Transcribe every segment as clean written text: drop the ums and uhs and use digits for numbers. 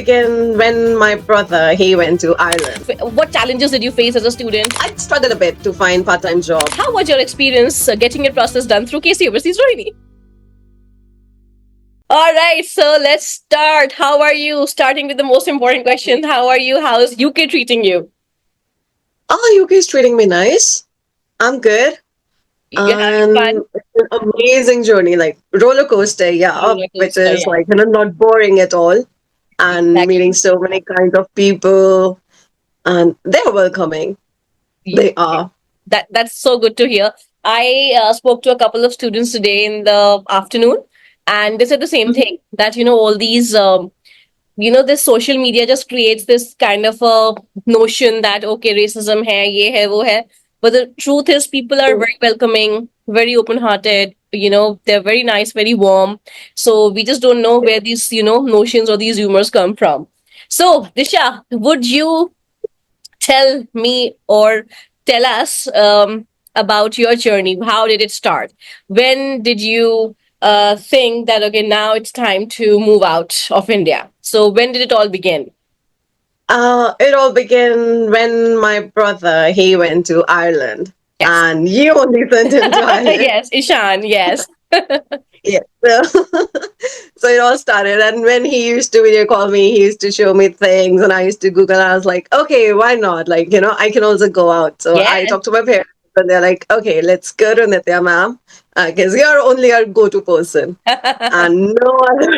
begin when my brother, he went to Ireland. What challenges did you face as a student? I struggled a bit to find part-time job. How was your experience getting your process done through KC Overseas Rohini? All right, so let's start. How are you? Starting with the most important question. How are you? How's UK treating you? Oh, UK is treating me nice. I'm good. You're having fun? It's an amazing journey, like roller coaster, yeah, Roller which coaster, is yeah. like, not boring at all. And Exactly. meeting so many kinds of people, and they're welcoming. They are. That's so good to hear. I spoke to a couple of students today in the afternoon, and they said the same thing that all these this social media just creates this kind of a notion that okay, racism hai, ye hai, wo hai. But the truth is, people are very welcoming, very open-hearted. They're very nice, very warm. So we just don't know where these notions or these rumors come from. So Disha, would you tell me or tell us about your journey? How did it start? When did you think that, okay, now it's time to move out of India? So, when did it all begin? It all began when my brother, he went to Ireland, Yes. and you only sent him to Ireland. Yes, Ishan, yes. Yeah. So, so it all started. And when he used to video call me, he used to show me things, and I used to Google. I was like, okay, why not? Like, I can also go out. So I Yes. talked to my parents, and they're like, okay, let's go to Nitya, ma'am, because you're only our go-to person, and no other,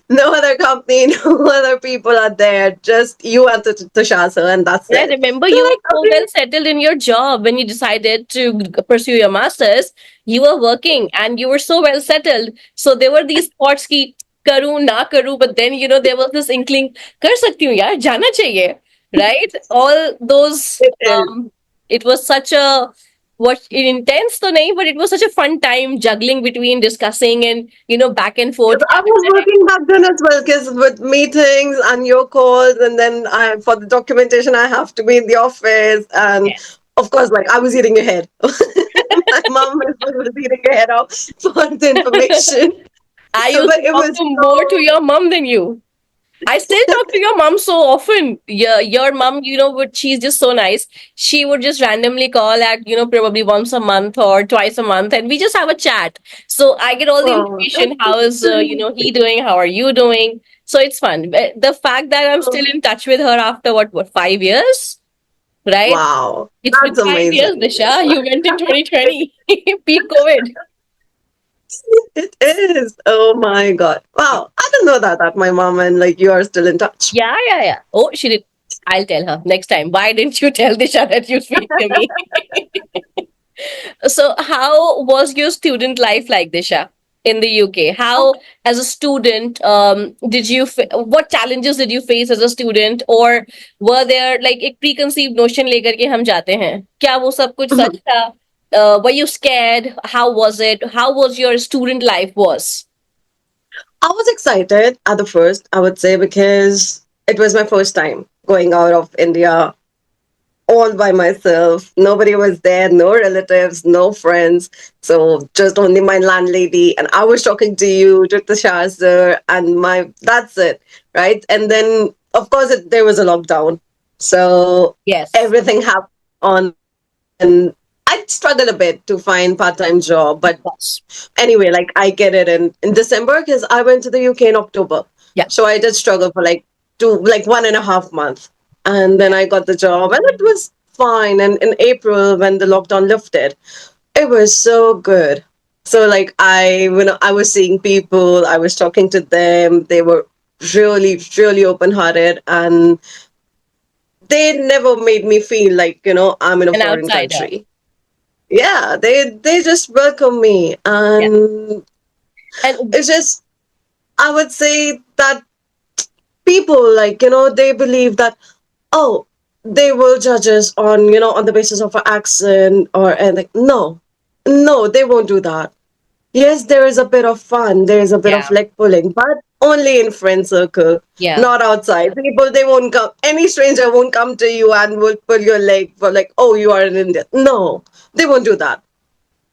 no other company, no other people are there. Just you and Tushar, sir, and that's And I it. remember So you like, were so okay. well settled in your job when you decided to pursue your masters. You were working and you were so well settled. So there were these thoughts ki karu na karu, but then there was this inkling kar sakti hu yaar, jana chahiye, right? All those It is. it was such a what intense to nahi, but it was such a fun time juggling between discussing and back and forth. I was working back then as well because with meetings and your calls, and then for the documentation, I have to be in the office. And Yes. of course, like I was eating ahead. My mom was eating ahead of for the information. I used But to it talk was to more to so. your mom than you. I still talk to your mom so often. Your mom, but she's just so nice. She would just randomly call at, probably once a month or twice a month, and we just have a chat. So I get all the Oh, that's information. How is, he doing? How are you doing? So it's fun. But the fact that I'm still in touch with her after what 5 years, right? wow. It's been That's 5 years, amazing. Disha. You went in 2020, peak COVID. It is. Oh my God. Wow. I didn't know that my mom and like you are still in touch. Yeah, yeah, yeah. Oh, she did. I'll tell her next time. Why didn't you tell Disha that you speak to me? So, how was your student life like, Disha, in the UK? How, as a student, did you? What challenges did you face as a student, or were there like एक preconceived notion लेकर के हम जाते हैं? क्या वो सब कुछ सच था? Were you scared? How was it? How was your student life? Was I was excited at the first, I would say, because it was my first time going out of India all by myself. Nobody was there, no relatives, no friends. So just only my landlady. And I was talking to you, to the sir, and that's it. Right. And then, of course, there was a lockdown. So yes, everything happened on, and I struggled a bit to find part-time job, but yes, anyway, like I get it in December because I went to the UK in October. yeah. So I did struggle for like 1.5 months. And then I got the job and it was fine. And in April when the lockdown lifted, it was so good. So like when I was seeing people, I was talking to them, they were really, really open hearted, and they never made me feel like, I'm in a An foreign outsider. country. Yeah, they just welcome me, Yeah, and and it's just, I would say that people, like, they believe that, oh, they will judge us on, on the basis of our accent or anything. No, no, they won't do that. Yes, there is a bit of fun, there is a bit of yeah, leg pulling, but only in friend circle, yeah. not outside. People, they won't come, any stranger won't come to you and will pull your leg for like, oh, you are in India. No, they won't do that.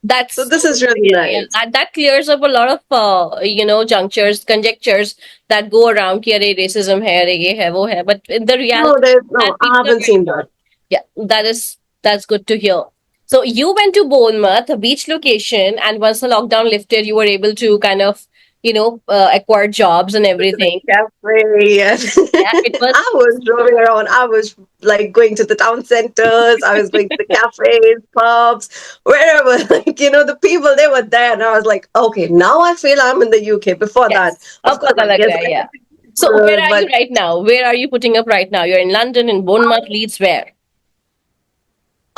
That's So so this good is to really hear. Yeah, nice. that clears up a lot of junctures, conjectures that go around. कि अरे racism है, अरे ये है, वो है. But in the No, reality, there's that no. I people are haven't very seen good. that. Yeah, that's good to hear. So you went to Bournemouth, a beach location, and once the lockdown lifted, you were able to kind of acquire jobs and To the everything. cafe. And Yeah, it was. I was roaming around. I was like going to the town centers. I was going to the cafes, pubs, wherever. Like, the people, they were there. And I was like, okay, now I feel I'm in the UK. Before that, Yes, of अब course, पता like, लग yes, रहा है. I Yeah. could see So where people, are you but right now? Where are you putting up right now? You're in London, in Bournemouth, Leeds, where?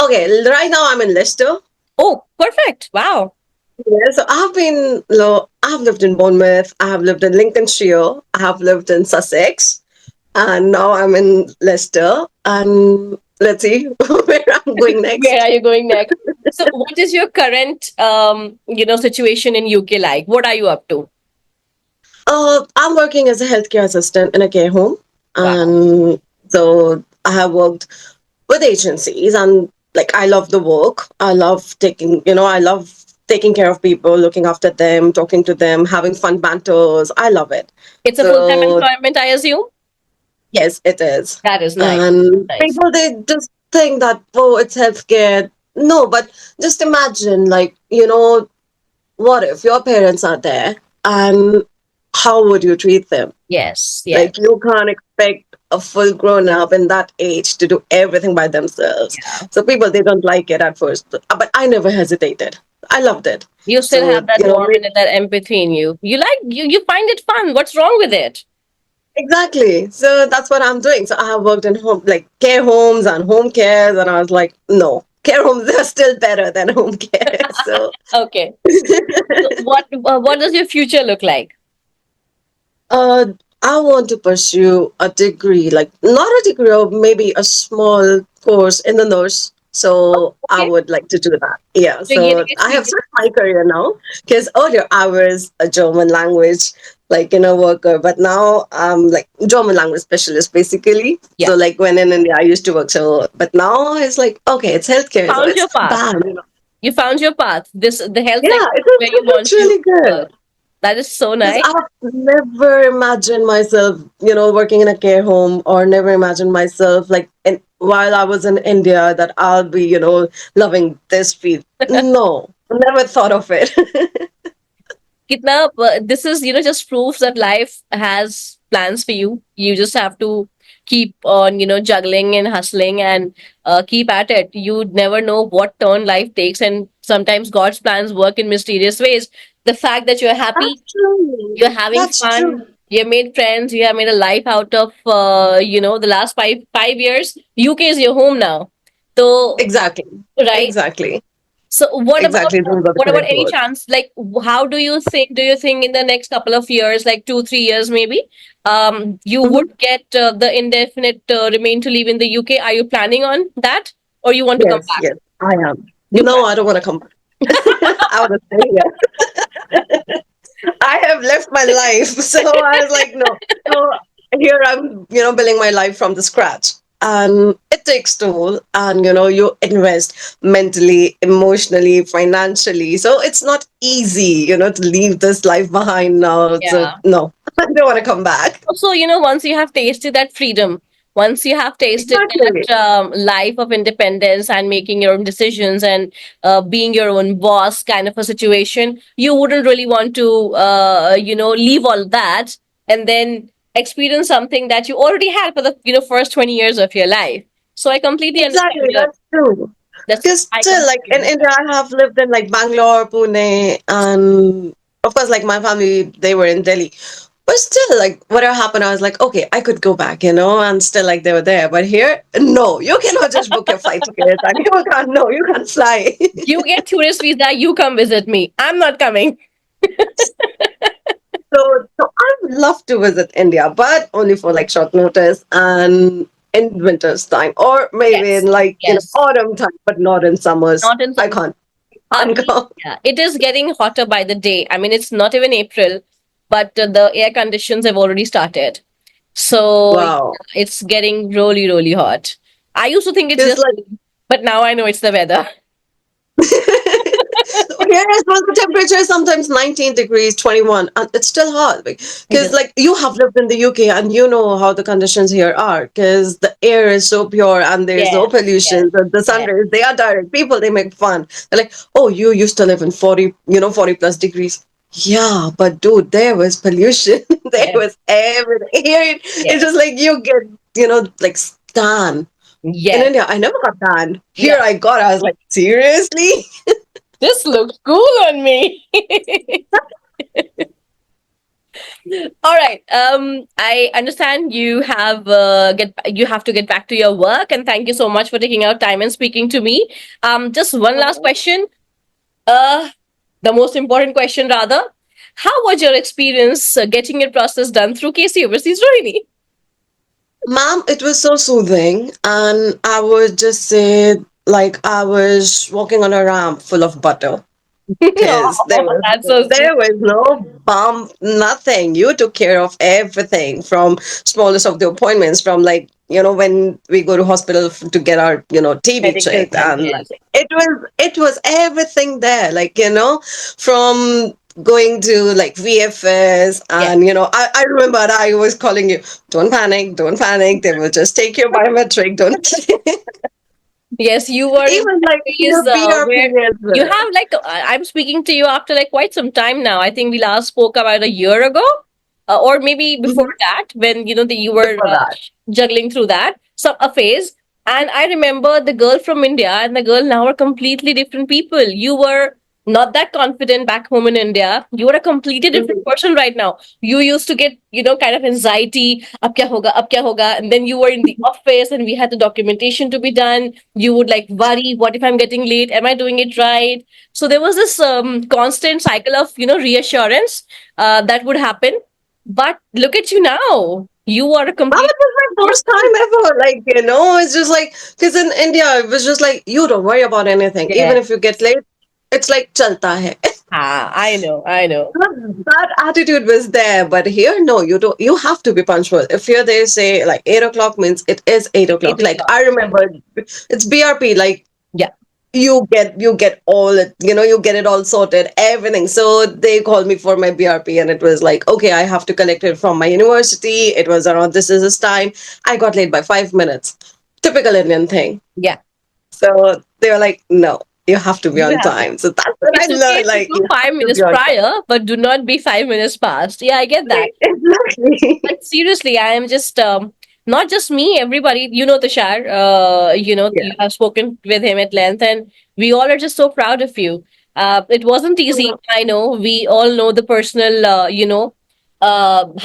okay, right now I'm in Leicester. Oh, perfect. Wow. Yeah, so I've lived in Bournemouth. I have lived in Lincolnshire. I have lived in Sussex. And now I'm in Leicester. And let's see where I'm going Where next. are you going next? So what is your current situation in UK like? What are you up to? I'm working as a healthcare assistant in a care home. Wow. And so I have worked with agencies, and like I love the work. I love taking care of people, looking after them, talking to them, having fun banters. I love it. It's a full-time So employment, I assume? yes, it is. That is nice. And Nice. people, they just think that, oh, it's healthcare. No, but just imagine, like, what if your parents are there and how would you treat them? Yes, yes. Like, you can't expect a full grown up in that age to do everything by themselves. Yeah. So people, they don't like it at first. But I never hesitated. I loved it. You still So, have that warmth and that empathy in you. You find it fun. What's wrong with it? exactly. So that's what I'm doing. So I have worked in home, like care homes and home cares, and I was like, no, care homes are still better than home care. So Okay. So what does your future look like? Uh, I want to pursue a degree, like not a degree, or maybe a small course in the nurse. So I Okay. would like to do that. Yeah. You're gaining So I have experience. switched my career now because earlier I was a German language, like, worker, but now I'm like German language specialist basically. Yeah. So like when in India I used to work. So, but now it's like, okay, it's healthcare. So Found your it's not path. bad. You found your path. The health Yeah, sector it is is, where you it is want to really good. work. That is so Because nice. I've never imagined myself, working in a care home, or never imagined myself like while I was in India that I'll be, loving this field. No, never thought of it. Kitna, this is just proves that life has plans for you. You just have to keep on juggling and hustling and keep at it. You never know what turn life takes, and sometimes God's plans work in mysterious ways. The fact that you're happy, That's true. you're having That's true. fun, you made friends, you have made a life out of the last five years. UK is your home now. So Exactly. right. Exactly. So Exactly. Those are the what about correct any words. chance? Like, how do you think? Do you think in the next couple of years, like 2 3 years maybe, you Mhm. would get the indefinite remain to live in the UK? Are you planning on that, or you want to come Yes, back? yes, I am. You No, plan. I don't want to come back. I want to stay here. I have left my life. So I was like, no. So here I'm, building my life from the scratch. And it takes toll, and you invest mentally, emotionally, financially. So it's not easy, to leave this life behind now. So Yeah. no, I don't want to come back. Also, once you have tasted that freedom, once you have tasted Exactly. that life of independence and making your own decisions and being your own boss kind of a situation, you wouldn't really want to, leave all that and then experience something that you already had for the, first 20 years of your life. So I completely understand Exactly. your, That's true. that's, Because I still, like completely in India, understand. I have lived in like Bangalore, Pune, and of course, like my family, they were in Delhi. But still, like whatever happened, I was like, okay, I could go back, and still like they were there. But here, no, you cannot just book your flight tickets and you can't, no, you can't fly. You get tourist visa, you come visit me. I'm not coming. So I would love to visit India, but only for like short notice and in winter's time, or maybe in Yes, like, yes. autumn time, but not in summers. Not in I summer. can't, can't come. Yeah, it is getting hotter by the day. I mean, it's not even April, but the air conditions have already started. So yeah, Wow. it's getting really, really hot. I used to think it's Because just like me, but now I know it's the weather. Here as well, the temperature is sometimes 19 degrees, 21, and it's still hot. It Because, is. like, you have lived in the UK and you know how the conditions here are. Because the air is so pure and there's no Yes, yes, pollution. The sun yes, rays, they are direct. People, they make fun. They're like, oh, you used to live in 40, 40 plus degrees. Yeah, but dude, there was pollution. There yes, was everything. Here, it's yes, just like you get, like, tan. In yes. India, I never got tan. Here Yeah. I got, I was like, seriously? This looks cool on me. All right. I understand you have to get back to your work, and thank you so much for taking out time and speaking to me. Just one last question. Uh, the most important question, rather. How was your experience getting your process done through KC Overseas Rohini? Ma'am, it was so soothing, and I would just say, like, I was walking on a ramp full of butter because Oh, that's so sweet. there was no bump, nothing. You took care of everything from smallest of the appointments, from like when we go to hospital to get our TB Medical checked, check, and like yes. it was everything there. Like from going to like VFS, Yes. and I remember I was calling you, don't panic, don't panic. They will just take your biometric. Don't Yes, you were in even that like phase your BRP where as you well. have like I'm speaking to you after like quite some time now. I think we last spoke about a year ago, or maybe before Mhm. that, when you were Before that. juggling through that so a phase. And I remember the girl from India and the girl now are completely different people. You were not that confident back home in India. You are a completely different Mhm. person right now. You used to get kind of anxiety. Ab kya hoga? Ab kya hoga? And then you were in the office, and we had the documentation to be done. You would like worry, what if I'm getting late, am I doing it right? So there was this constant cycle of reassurance that would happen. But look at you now, you are a That complete was my first person. time ever. Like, it's just like, because in India, it was just like, you don't worry about anything. Yeah. Even if you get late, it's like, chalta hai. I know. That attitude was there. But here, no, you don't. You have to be punctual. If here they say like 8 o'clock means it is 8 o'clock. Eight Like, o'clock I remember it's BRP. Like, Yeah. you get all it, you get it all sorted, everything. So they called me for my BRP, and it was like, okay, I have to collect it from my university. It was around this time. I got late by 5 minutes. Typical Indian thing. Yeah. So they were like, no, you have to be You on have to. time. So that's when I It's okay learned, to like, go you five have to be minutes on prior, but do not be 5 minutes past. Yeah, I get that. time. Exactly. But seriously, I am just not just me, everybody. Tushar. Yeah. You have spoken with him at length, and we all are just so proud of you. It wasn't easy. I know. We all know the personal,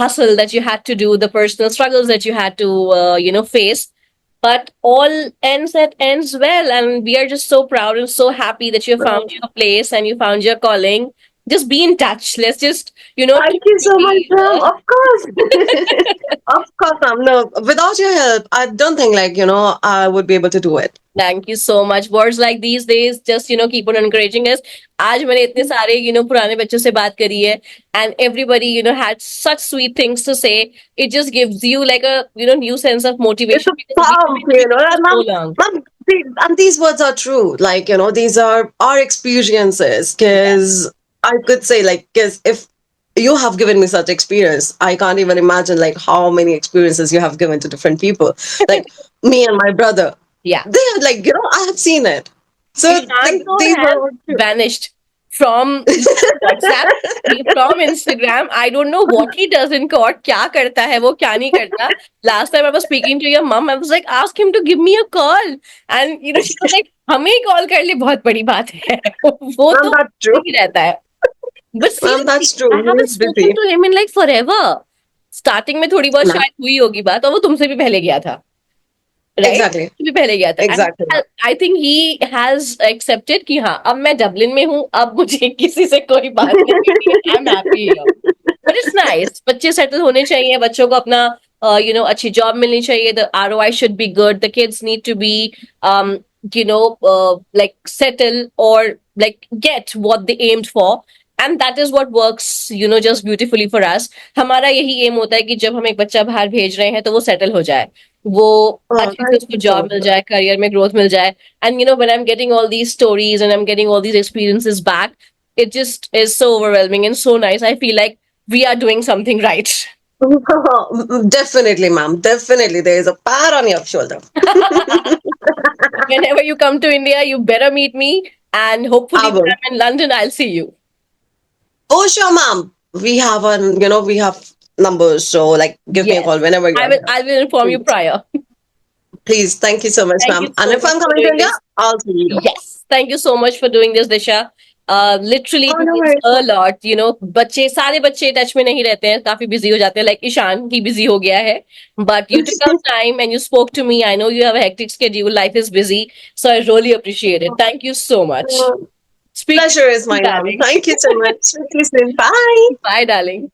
hustle that you had to do, the personal struggles that you had to, face. But all ends well, and we are just so proud and so happy that you found So, your place and you found your calling. Just be in touch. Let's just, thank keep you so much, maybe, ma'am. Of course. Of course, ma'am. No, without your help, I don't think, like, I would be able to do it. Thank you so much. Words like these days just keep on encouraging us. आज मैंने इतने सारे पुराने बच्चों से बात करी है, and everybody had such sweet things to say. It just gives you like a new sense of It's motivation a because we have pump, been doing it for and so long. and these words are true. Like, these are our experiences. Yeah. Because I could say, like, because if you have given me such experience, I can't even imagine, like, how many experiences you have given to different people. Like, me and my brother, Yeah. they are like, I have seen it. So Ishantor these are has all true. vanished from WhatsApp, from Instagram. I don't know what he does in court. क्या करता है वो क्या नहीं करता. Last time I was speaking to your mom, I was like, ask him to give me a call. And she was like, हमें call कर ले बहुत बड़ी बात है. वो Ma'am, तो that's true. ही रहता है. But Ma'am, seriously, that's true. I He haven't is spoken busy. to him in like forever. Starting में थोड़ी बहुत शायद हुई होगी बात, और वो तुमसे भी पहले गया था. Right, Exactly. भी पहले गया था. Exactly. And I think he has accepted कि हाँ, अब मैं डबलिन में हूँ, अब मुझे किसी से कोई बात नहीं करनी है. I am happy here. But it's nice. बच्चे सेटल होने चाहिए, बच्चों को अपना अच्छी जॉब मिलनी चाहिए. The ROI should be good. The kids need to be like settle or like get what they aimed for, and that is what works just beautifully for us. हमारा यही एम होता है कि जब हम एक बच्चा बाहर भेज रहे हैं तो वो सेटल हो जाए, वो Oh, अच्छे से thank उसको you so job much, mill ma'am. जाए, करियर में ग्रोथ मिल जाए. And when I'm getting all these stories and I'm getting all these experiences back, it just is so overwhelming and so nice. I feel like we are doing something right. Definitely, ma'am. Definitely. There is a pat on your shoulder. Whenever you come to India, you better meet me. And I hopefully, when will. I'm in London, I'll see you. Oh, sure, ma'am. We have numbers. So, like, give me a Yes. call whenever you're here. I will inform you Please. prior. Please. Thank you so much, Thank you ma'am. And so if much I'm for coming to doing India, this. I'll see you. Yes. Thank you so much for doing this, Disha. Literally Oh, it no means worries, a ma'am. lot. बच्चे सारे बच्चे touch में नहीं रहते हैं, काफी busy हो जाते हैं, like ईशान ही बिजी हो गया है. But you took out time and you spoke to me. I know you have a hectic schedule, life is busy, so I really appreciate it. Thank you so much. Speak to Pleasure is you, mine, ma'am. darling. Thank you so much. Speak to you soon. Bye. Bye, darling.